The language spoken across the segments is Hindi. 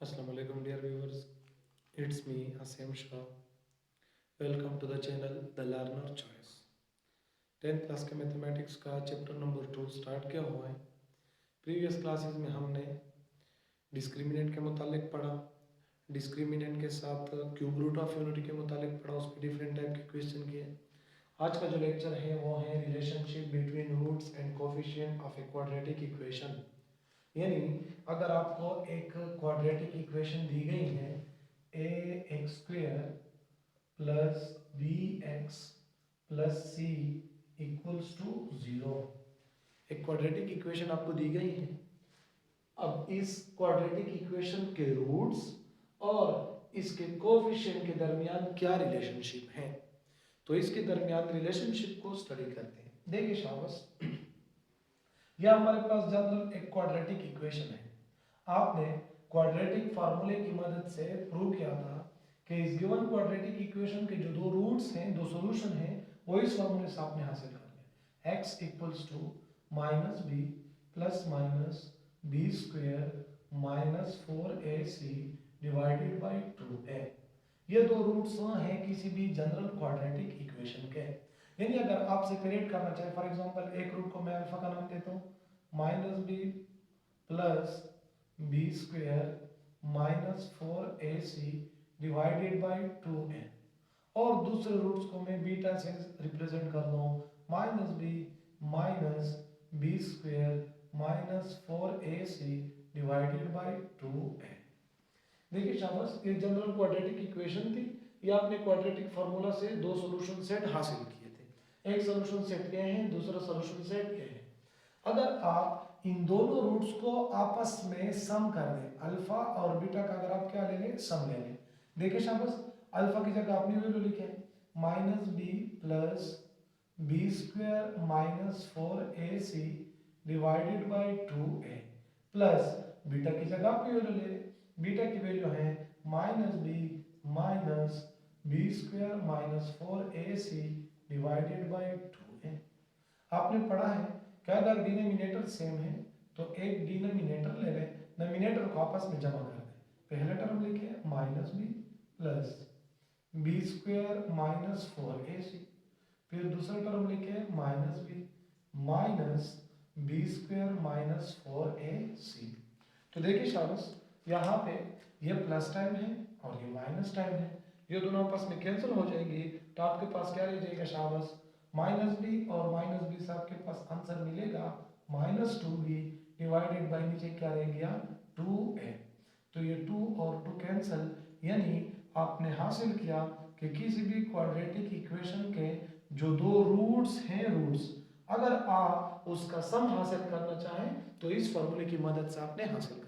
Assalamualaikum dear viewers, it's me Asim Shah. Welcome to the channel The Learner Choice. 10th class के मैथमेटिक्स का चैप्टर नंबर 2 स्टार्ट किया हुआ है। प्रीवियस क्लासेस में हमने डिस्क्रिमिनेंट के मुतालिक पढ़ा, डिस्क्रिमिनेंट के साथ क्यूब रूट ऑफ यूनिटी के मुतालिक पढ़ा, उस पर डिफरेंट टाइप के क्वेश्चन किए। आज का जो लेक्चर है वो है relationship between roots and coefficient of a quadratic equation. यानी अगर आपको एक क्वाड्रेटिक इक्वेशन दी गई है A x square plus B x plus C equals to 0, एक क्वाड्रेटिक इक्वेशन आपको दी गई है। अब इस क्वाड्रेटिक इक्वेशन के रूट्स और इसके कोफिशिएंट के दरमियान क्या रिलेशनशिप है, तो इसके दरमियान रिलेशनशिप को स्टडी करते हैं। देखिए शाबाश, यह हमारे पास जनरल एक क्वाड्रेटिक इक्वेशन है। आपने क्वाड्रेटिक फार्मूले की मदद से प्रूव किया था कि इस गिवन क्वाड्रेटिक इक्वेशन के जो दो रूट्स हैं, दो सॉल्यूशन हैं, वो इस फार्मूले से आपने हासिल कर लिया। x equals to minus b plus minus b square minus 4ac divided by 2a। ये दो रूट्स हैं किसी भी जनरल क्वाड्रेटिक इक्वेशन के। यानी अगर आप सेपरेट करना चाहे, फॉर एग्जांपल एक रूट को मैं अल्फा का नाम देता हूँ minus b plus b square minus 4ac divided by 2a, और दूसरे रूट्स को मैं बीटा से रिप्रेजेंट कर रहा हूँ minus minus b square minus 4ac divided by 2a। देखिए शाबाश, ये जनरल क्वाड्रेटिक इक्वेशन थी। ये आपने क्वाड्रेटिक फार्मूला से दो सॉल्यूशन सेट हासिल किए थे। एक सॉल्यूशन सेट ये है, दूसरा सॉल्यूशन सेट ये है। अगर आप इन दोनों रूट्स को आपस में सम कर दें, अल्फा और बीटा का अगर आप क्या ले लें, सम ले लें। देखिए शाबाश, अल्फा की जगह आपने वैल्यू लिखे minus b plus b square minus 4ac divided by 2a, plus beta की जगह आप वैल्यू ले लें। बीटा की वैल्यू है minus b square minus 4ac divided by 2a। आपने पढ़ा है कि अगर डिनोमिनेटर सेम है तो एक डिनोमिनेटर ले लें, नोमिनेटर को आपस में जमा कर दें। पहला टर्म लिखे minus b plus b square minus 4ac, फिर दूसरा टर्म लिखे minus b square minus 4ac। तो देखिए शाबाश, यहाँ पे ये प्लस टाइम है और ये माइनस टाइम है, ये दोनों आपस में कैंसिल हो जाएंगी, तो आपके पास क्या रह जाएगा शाबाश, माइनस बी और माइनस बी से आपके पास आंसर मिलेगा माइनस 2b डिवाइडेड बाई नीचे क्या रह गया 2a। तो ये 2 और 2 कैंसिल, यानी आपने हासिल किया कि किसी भी क्वाड्रेटिक इक्वेशन के जो दो रूट्स हैं, रूट्स अगर आप उसका सम हासिल करना चाहें तो इस फॉर्मूले की मदद से आपने हासिल करना।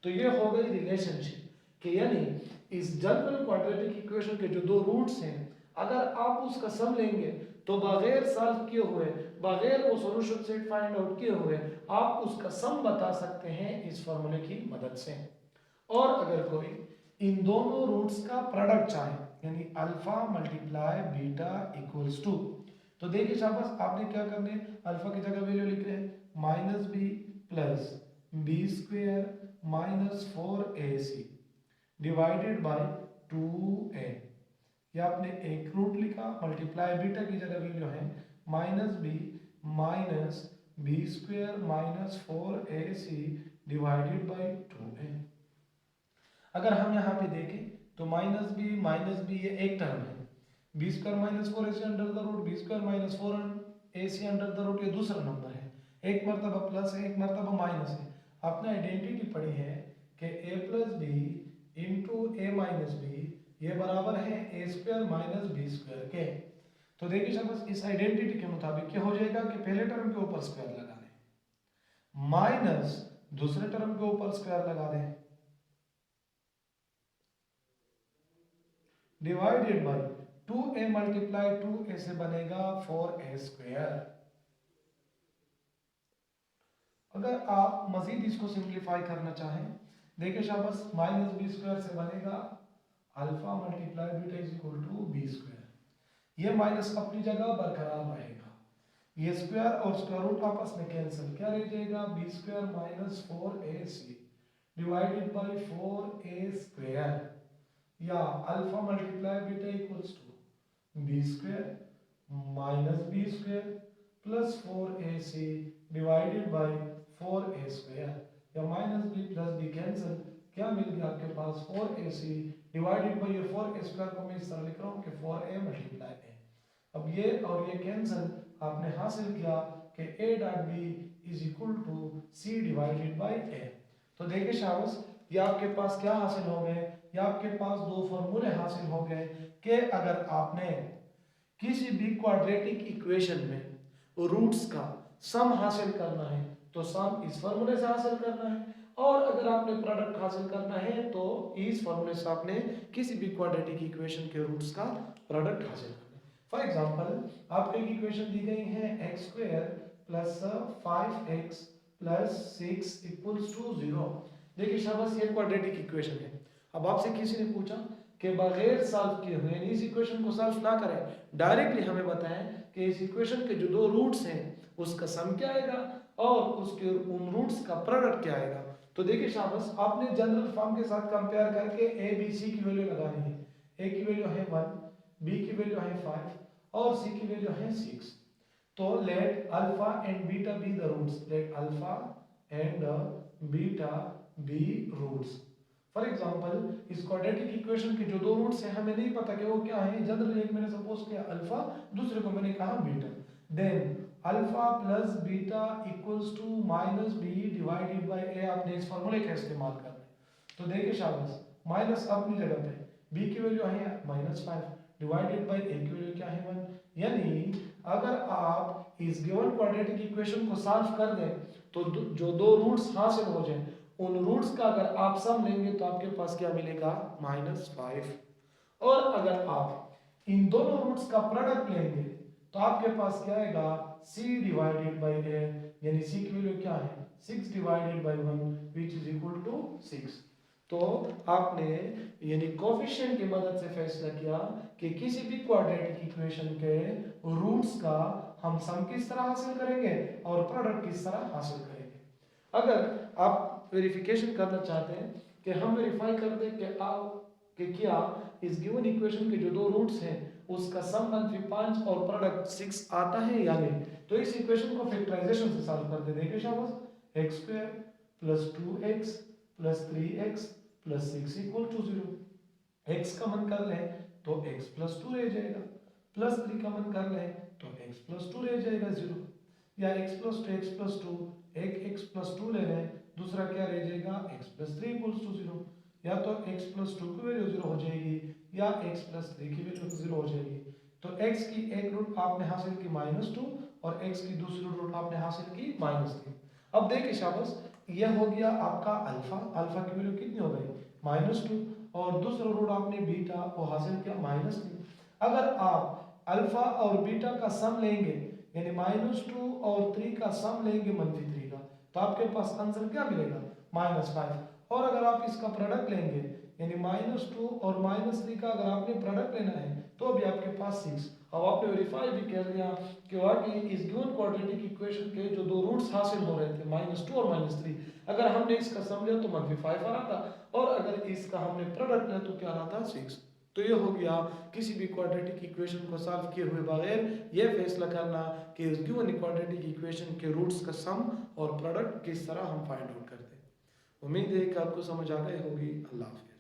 तो ये हो गई रिलेशनशिप कि यानी इस जनरल क्वाड्रेटिक इक्वेशन के जो दो रूट्स हैं, अगर आप उसका सम लेंगे तो बगैर सॉल्व किए हुए, बगैर वो सॉल्यूशन सेट फाइंड आउट किए हुए, आप उसका सम बता सकते हैं इस फॉर्मूले की मदद से। और अगर कोई इन दोनों रूट्स का प्रोडक्ट चाहे, यानी alpha multiply beta equals to, तो देखिए शाबाश, आपने क्या करना है, अल्फा की जगह वैल्यू लिख रहे हैं minus b plus b square minus 4ac divided by 2a। ये आपने एक रूट लिखा, मल्टीप्लाई बीटा की जगह वैल्यू है minus b square minus 4ac divided by 2a। अगर हम यहाँ पे देखें तो माइनस बी ये एक टर्म है, b square minus 4ac under the root b square minus 4ac under the root, ये दूसरा नंबर है। एक मरतबा प्लस है, एक मरतबा माइनस है। आपने आइडेंटिटी पढ़ी है कि a plus b into a minus b ये बराबर है a square minus b square के। तो देखिए शाबाश, इस आइडेंटिटी के मुताबिक क्या हो जाएगा कि पहले टर्म के ऊपर स्क्वायर लगा दें, माइनस दूसरे टर्म के ऊपर स्क्वायर लगा दें, divided by 2a multiply 2a से बनेगा 4a स्क्वायर। अगर आप मजीद इसको सिंप्लीफाई करना चाहें, देखिए शाबाश, माइनस बी स्क्वायर से बनेगा alpha multiply beta is equal to b square. ये माइनस अपनी जगह बरकरार रहेगा, ये स्क्वायर और स्क्वायर रूट आपस में कैंसिल, क्या रह जाएगा b square minus 4ac divided by 4a² या alpha multiply beta equals to b² minus b² plus 4ac divided by 4a² या minus b plus b cancel, क्या मिल गया आपके पास 4ac डिवाइडेड बाई ये 4a² को मैं इस तरह लिख रहा हूँ कि 4a मल्टीप्लाई a। अब ये और ये कैंसिल, आपने हासिल किया कि a dot b is equal to c divided by a। तो देखिए शाबाश, ये आपके पास क्या हासिल हो गए, ये आपके पास दो फॉर्मूले हासिल हो गए कि अगर आपने किसी भी क्वाड्रेटिक इक्वेशन में रूट्स का सम हासिल करना है तो सम इस फॉर्मूले से हासिल करना है, और अगर आपने प्रोडक्ट हासिल करना है तो इस फॉर्मूले से आपने किसी भी क्वाड्रेटिक इक्वेशन के रूट्स का प्रोडक्ट हासिल करना है। फॉर एग्जांपल आपको एक इक्वेशन दी गई है x² plus 5x plus 6 equals to 0। देखिए शाबाश, ये क्वाड्रेटिक इक्वेशन है। अब आपसे किसी ने पूछा कि बगैर सॉल्व किए हुए यानी इस इक्वेशन को सॉल्व ना करें, डायरेक्टली हमें बताएं कि इस इक्वेशन के जो दो रूट्स हैं उसका सम क्या आएगा और उसके उन रूट्स का प्रोडक्ट क्या आएगा। तो देखिए शाबाश, आपने जनरल फॉर्म के साथ कंपेयर करके a b c की वैल्यू लगानी है। a की वैल्यू है 1, b की वैल्यू है 5 और c की वैल्यू है 6। तो let alpha and beta be the roots, let alpha and beta be roots. For example इस क्वाड्रेटिक इक्वेशन के जो दो रूट्स हैं हमें नहीं पता कि वो क्या है। जनरली एक मैंने सपोज किया अल्फा, दूसरे को मैंने कहा beta. Then alpha plus beta equals to minus B divided by A, आपने इस फार्मूले का इस्तेमाल करना है। तो देखिए शाबाश, माइनस अपनी जगह पे, बी की वैल्यू है -5 डिवाइडेड बाय ए की वैल्यू क्या है 1। यानी अगर आप इस गिवन क्वाड्रेटिक इक्वेशन को सॉल्व कर दें तो जो दो रूट्स हासिल हो जाए उन रूट्स का अगर आप सम लेंगे तो आपके पास क्या मिलेगा -5। और अगर आप इन दोनों रूट्स का प्रोडक्ट लेंगे तो आपके पास क्या आएगा c डिवाइडेड बाय a, यानी c की वैल्यू क्या है 6 divided by 1 which is equal to 6। तो आपने यानी कोफिशिएंट की मदद से फैसला किया कि किसी भी क्वाड्रेटिक इक्वेशन के रूट्स का हम सम किस तरह हासिल करेंगे और प्रोडक्ट किस तरह हासिल करेंगे। अगर आप वेरिफिकेशन करना चाहते हैं कि हम वेरीफाई कर दें कि क्या इस गिवन इक्वेशन के जो दो रूट्स हैं उसका सम -5 और प्रोडक्ट 6 आता है या नहीं, तो इस इक्वेशन को फैक्टराइजेशन से सॉल्व कर दे। देखिए शाबाश, x² plus 2x plus 3x plus 6 equal to 0। x का मन कर लें तो x प्लस 2 रह जाएगा, प्लस 3 का मन कर लें तो x प्लस 2 रह जाएगा 0, या x प्लस 2 x प्लस 2, एक x प्लस 2 ले लें, दूसरा क्या रह जाएगा x प्लस 3 इक्वल्स टू 0। या तो x प्लस 2 की वैल्यू 0 हो जाएगी या x प्लस 3 की वैल्यू 0 हो जाएगी। तो x की एक रूट आपने हासिल की -2 और x की दूसरी रूट आपने हासिल की -3। अब देखिए शाबाश, यह हो गया आपका अल्फा, अल्फा की वैल्यू कितनी हो गई -2, और दूसरा रूट आपने बीटा वो हासिल किया -3। अगर आप अल्फा और बीटा का सम लेंगे यानी -2 और 3 का सम लेंगे -3 का, तो आपके पास आंसर क्या मिलेगा -5। और अगर आप इसका प्रोडक्ट लेंगे यानी -2 और -3 का अगर आपने प्रोडक्ट लेना है तो भी आपके पास 6। अब आपने वेरीफाई भी कर लिया कि वाकई इस गिवन क्वाड्रेटिक इक्वेशन के जो दो रूट्स हासिल हो रहे थे -2 और -3, अगर हमने इसका सम लिया तो -5 आ रहा था और अगर इसका हमने प्रोडक्ट लिया तो क्या आ रहा था 6। तो ये हो गया किसी भी क्वाड्रेटिक इक्वेशन को सॉल्व किए हुए बगैर ये फैसला करना कि इस गिवन क्वाड्रेटिक इक्वेशन के रूट्स का सम और प्रोडक्ट किस तरह हम फाइंड आउट करते हैं। उम्मीद है कि आपको समझ आ गई होगी। अल्लाह हाफ़िज़।